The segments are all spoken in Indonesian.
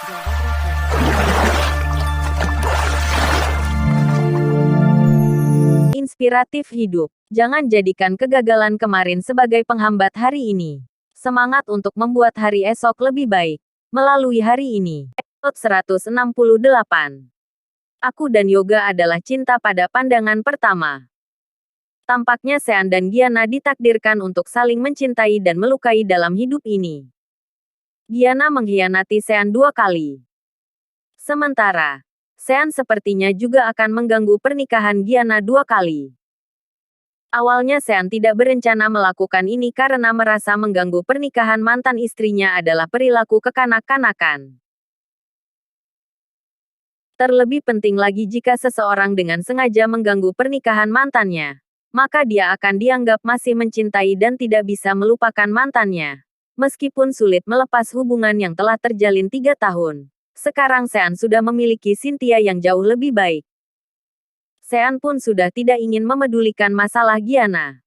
Jawa Broadcast. Inspiratif hidup. Jangan jadikan kegagalan kemarin sebagai penghambat hari ini. Semangat untuk membuat hari esok lebih baik. Melalui hari ini. Episode 168. Aku dan yoga adalah cinta pada pandangan pertama. Tampaknya Sean dan Giana ditakdirkan untuk saling mencintai dan melukai dalam hidup ini. Giana mengkhianati Sean 2 kali. Sementara, Sean sepertinya juga akan mengganggu pernikahan Giana 2 kali. Awalnya Sean tidak berencana melakukan ini karena merasa mengganggu pernikahan mantan istrinya adalah perilaku kekanak-kanakan. Terlebih penting lagi jika seseorang dengan sengaja mengganggu pernikahan mantannya, maka dia akan dianggap masih mencintai dan tidak bisa melupakan mantannya. Meskipun sulit melepas hubungan yang telah terjalin 3 tahun, sekarang Sean sudah memiliki Cynthia yang jauh lebih baik. Sean pun sudah tidak ingin memedulikan masalah Giana.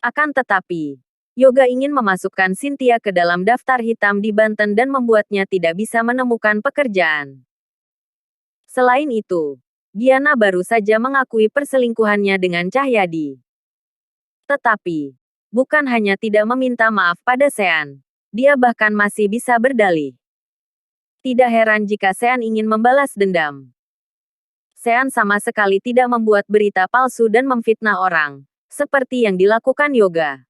Akan tetapi, Yoga ingin memasukkan Cynthia ke dalam daftar hitam di Banten dan membuatnya tidak bisa menemukan pekerjaan. Selain itu, Giana baru saja mengakui perselingkuhannya dengan Cahyadi. Tetapi, bukan hanya tidak meminta maaf pada Sean, dia bahkan masih bisa berdalih. Tidak heran jika Sean ingin membalas dendam. Sean sama sekali tidak membuat berita palsu dan memfitnah orang, seperti yang dilakukan Yoga.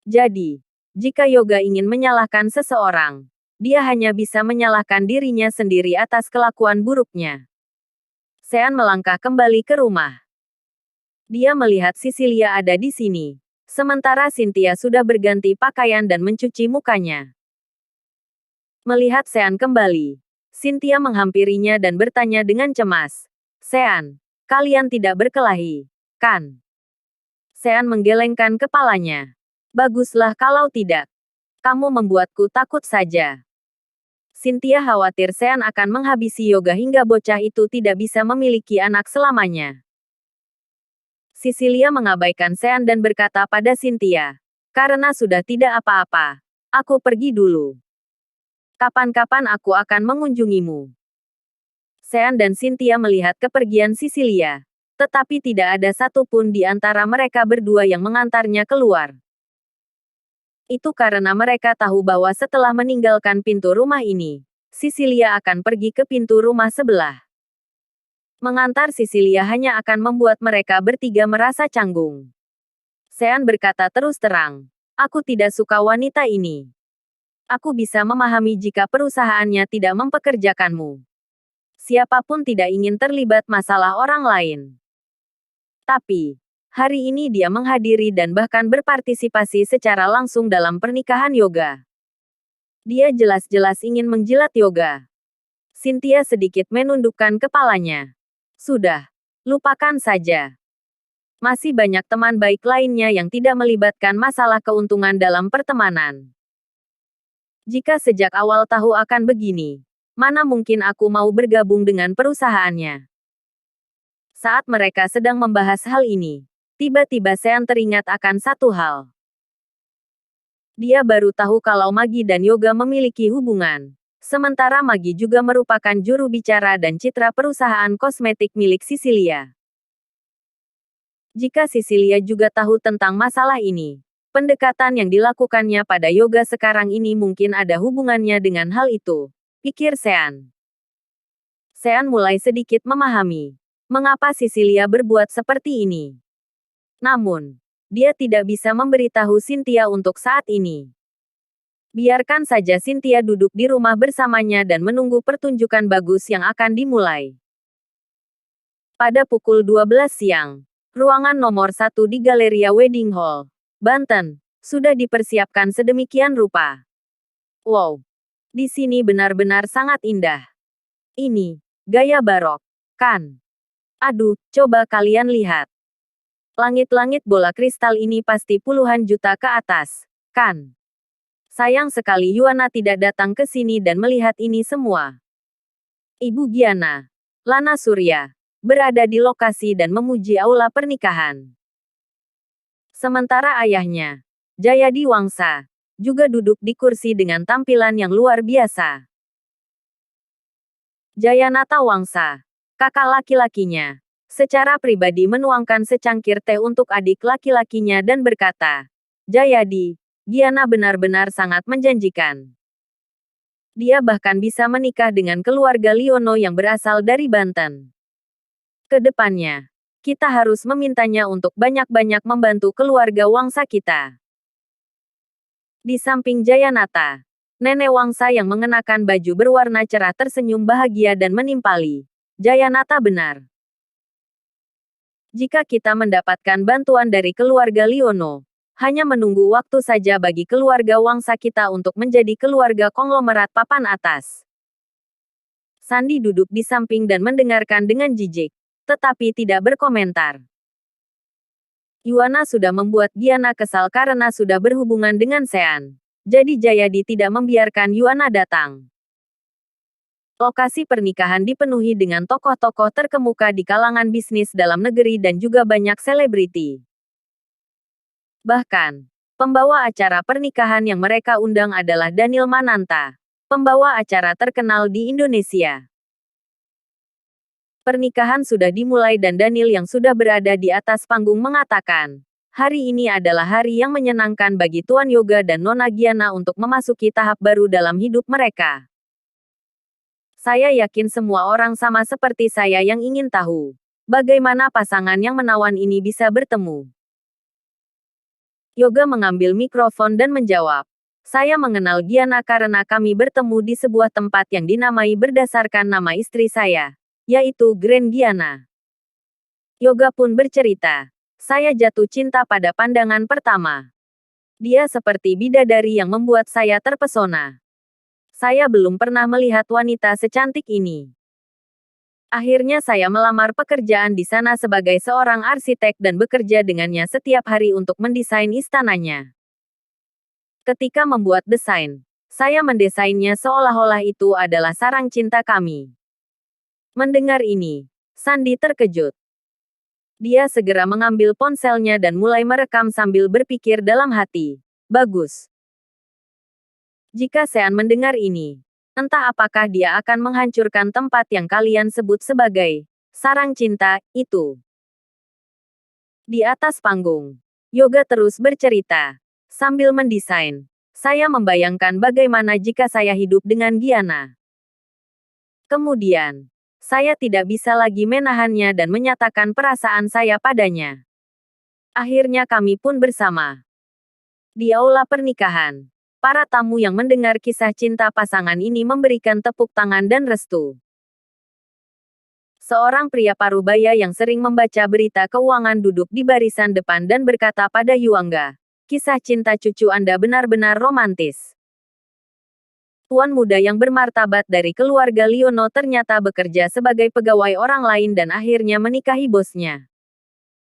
Jadi, jika Yoga ingin menyalahkan seseorang, dia hanya bisa menyalahkan dirinya sendiri atas kelakuan buruknya. Sean melangkah kembali ke rumah. Dia melihat Cecilia ada di sini, sementara Cynthia sudah berganti pakaian dan mencuci mukanya. Melihat Sean kembali, Cynthia menghampirinya dan bertanya dengan cemas, "Sean, kalian tidak berkelahi, kan?" Sean menggelengkan kepalanya. "Baguslah kalau tidak. Kamu membuatku takut saja." Cynthia khawatir Sean akan menghabisi Yoga hingga bocah itu tidak bisa memiliki anak selamanya. Cecilia mengabaikan Sean dan berkata pada Cynthia, "Karena sudah tidak apa-apa, aku pergi dulu. Kapan-kapan aku akan mengunjungimu." Sean dan Cynthia melihat kepergian Cecilia, tetapi tidak ada satupun di antara mereka berdua yang mengantarnya keluar. Itu karena mereka tahu bahwa setelah meninggalkan pintu rumah ini, Cecilia akan pergi ke pintu rumah sebelah. Mengantar Cecilia hanya akan membuat mereka bertiga merasa canggung. Sean berkata terus terang, "Aku tidak suka wanita ini. Aku bisa memahami jika perusahaannya tidak mempekerjakanmu. Siapapun tidak ingin terlibat masalah orang lain. Tapi, hari ini dia menghadiri dan bahkan berpartisipasi secara langsung dalam pernikahan Yoga. Dia jelas-jelas ingin menjilat Yoga." Cynthia sedikit menundukkan kepalanya. "Sudah, lupakan saja. Masih banyak teman baik lainnya yang tidak melibatkan masalah keuntungan dalam pertemanan. Jika sejak awal tahu akan begini, mana mungkin aku mau bergabung dengan perusahaannya." Saat mereka sedang membahas hal ini, tiba-tiba Sean teringat akan satu hal. Dia baru tahu kalau Maggie dan Yoga memiliki hubungan. Sementara Maggie juga merupakan juru bicara dan citra perusahaan kosmetik milik Cecilia. Jika Cecilia juga tahu tentang masalah ini, pendekatan yang dilakukannya pada Yoga sekarang ini mungkin ada hubungannya dengan hal itu, pikir Sean. Sean mulai sedikit memahami mengapa Cecilia berbuat seperti ini. Namun, dia tidak bisa memberitahu Cynthia untuk saat ini. Biarkan saja Cynthia duduk di rumah bersamanya dan menunggu pertunjukan bagus yang akan dimulai. Pada pukul 12 siang, ruangan nomor 1 di Galeria Wedding Hall, Banten, sudah dipersiapkan sedemikian rupa. Wow! Di sini benar-benar sangat indah. Ini, gaya barok, kan? Aduh, coba kalian lihat. Langit-langit bola kristal ini pasti puluhan juta ke atas, kan? Sayang sekali Yuana tidak datang ke sini dan melihat ini semua. Ibu Giana, Lana Surya, berada di lokasi dan memuji aula pernikahan. Sementara ayahnya, Jayadi Wangsa, juga duduk di kursi dengan tampilan yang luar biasa. Jayanata Wangsa, kakak laki-lakinya, secara pribadi menuangkan secangkir teh untuk adik laki-lakinya dan berkata, "Jayadi, Giana benar-benar sangat menjanjikan. Dia bahkan bisa menikah dengan keluarga Liono yang berasal dari Banten. Kedepannya, kita harus memintanya untuk banyak-banyak membantu keluarga Wangsa kita." Di samping Jayanata, Nenek Wangsa yang mengenakan baju berwarna cerah tersenyum bahagia dan menimpali. "Jayanata benar. Jika kita mendapatkan bantuan dari keluarga Liono, hanya menunggu waktu saja bagi keluarga Wangsa kita untuk menjadi keluarga konglomerat papan atas." Sandi duduk di samping dan mendengarkan dengan jijik, tetapi tidak berkomentar. Yuana sudah membuat Giana kesal karena sudah berhubungan dengan Sean. Jadi Jayadi tidak membiarkan Yuana datang. Lokasi pernikahan dipenuhi dengan tokoh-tokoh terkemuka di kalangan bisnis dalam negeri dan juga banyak selebriti. Bahkan, pembawa acara pernikahan yang mereka undang adalah Daniel Mananta, pembawa acara terkenal di Indonesia. Pernikahan sudah dimulai dan Daniel yang sudah berada di atas panggung mengatakan, "Hari ini adalah hari yang menyenangkan bagi Tuan Yoga dan Nona Giana untuk memasuki tahap baru dalam hidup mereka. Saya yakin semua orang sama seperti saya yang ingin tahu, bagaimana pasangan yang menawan ini bisa bertemu." Yoga mengambil mikrofon dan menjawab, "Saya mengenal Giana karena kami bertemu di sebuah tempat yang dinamai berdasarkan nama istri saya, yaitu Grand Giana." Yoga pun bercerita, "Saya jatuh cinta pada pandangan pertama. Dia seperti bidadari yang membuat saya terpesona. Saya belum pernah melihat wanita secantik ini. Akhirnya saya melamar pekerjaan di sana sebagai seorang arsitek dan bekerja dengannya setiap hari untuk mendesain istananya. Ketika membuat desain, saya mendesainnya seolah-olah itu adalah sarang cinta kami." Mendengar ini, Sandi terkejut. Dia segera mengambil ponselnya dan mulai merekam sambil berpikir dalam hati, "Bagus. Jika Sean mendengar ini, entah apakah dia akan menghancurkan tempat yang kalian sebut sebagai sarang cinta itu." Di atas panggung, Yoga terus bercerita. Sambil mendesain, "Saya membayangkan bagaimana jika saya hidup dengan Giana. Kemudian, saya tidak bisa lagi menahannya dan menyatakan perasaan saya padanya. Akhirnya kami pun bersama." Di aula pernikahan, para tamu yang mendengar kisah cinta pasangan ini memberikan tepuk tangan dan restu. Seorang pria parubaya yang sering membaca berita keuangan duduk di barisan depan dan berkata pada Yuangga, "Kisah cinta cucu Anda benar-benar romantis. Tuan muda yang bermartabat dari keluarga Liono ternyata bekerja sebagai pegawai orang lain dan akhirnya menikahi bosnya.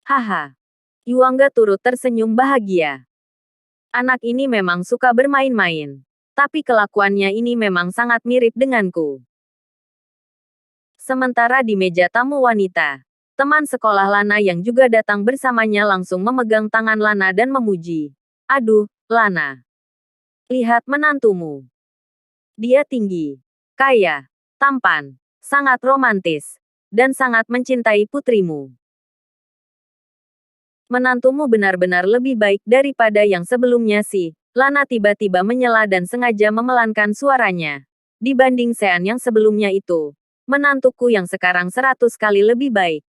Haha." Yuangga turut tersenyum bahagia. "Anak ini memang suka bermain-main. Tapi kelakuannya ini memang sangat mirip denganku." Sementara di meja tamu wanita, teman sekolah Lana yang juga datang bersamanya langsung memegang tangan Lana dan memuji. "Aduh, Lana. Lihat menantumu. Dia tinggi, kaya, tampan, sangat romantis, dan sangat mencintai putrimu. Menantumu benar-benar lebih baik daripada yang sebelumnya sih." Lana tiba-tiba menyela dan sengaja memelankan suaranya. "Dibanding Sean yang sebelumnya itu, menantuku yang sekarang 100 kali lebih baik."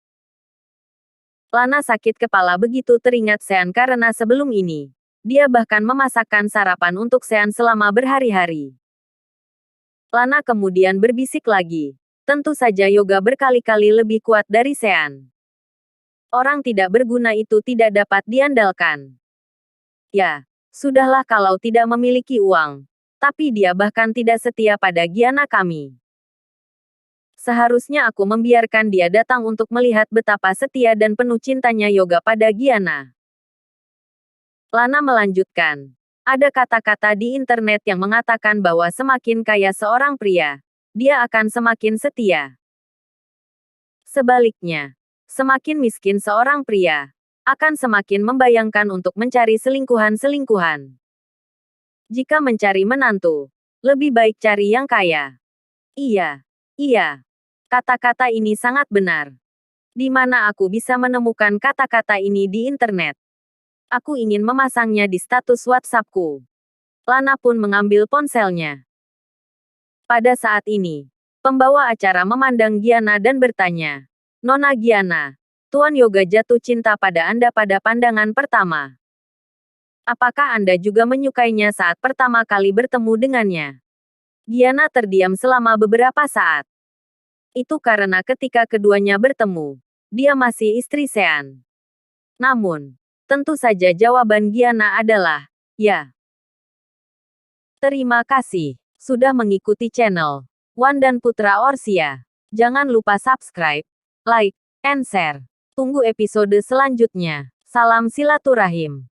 Lana sakit kepala begitu teringat Sean karena sebelum ini, dia bahkan memasakkan sarapan untuk Sean selama berhari-hari. Lana kemudian berbisik lagi, "Tentu saja Yoga berkali-kali lebih kuat dari Sean. Orang tidak berguna itu tidak dapat diandalkan. Ya, sudahlah kalau tidak memiliki uang. Tapi dia bahkan tidak setia pada Giana kami. Seharusnya aku membiarkan dia datang untuk melihat betapa setia dan penuh cintanya Yoga pada Giana." Lana melanjutkan, "Ada kata-kata di internet yang mengatakan bahwa semakin kaya seorang pria, dia akan semakin setia. Sebaliknya, semakin miskin seorang pria, akan semakin membayangkan untuk mencari selingkuhan-selingkuhan." Jika mencari menantu, lebih baik cari yang kaya. Iya, iya. Kata-kata ini sangat benar. Di mana aku bisa menemukan kata-kata ini di internet? Aku ingin memasangnya di status WhatsAppku. Lana pun mengambil ponselnya. Pada saat ini, pembawa acara memandang Giana dan bertanya, "Nona Giana, Tuan Yoga jatuh cinta pada Anda pada pandangan pertama. Apakah Anda juga menyukainya saat pertama kali bertemu dengannya?" Giana terdiam selama beberapa saat. Itu karena ketika keduanya bertemu, dia masih istri Sean. Namun, tentu saja jawaban Giana adalah, ya. Terima kasih sudah mengikuti channel Wan dan Putra Orsia. Jangan lupa subscribe, like, and share. Tunggu episode selanjutnya. Salam silaturahim.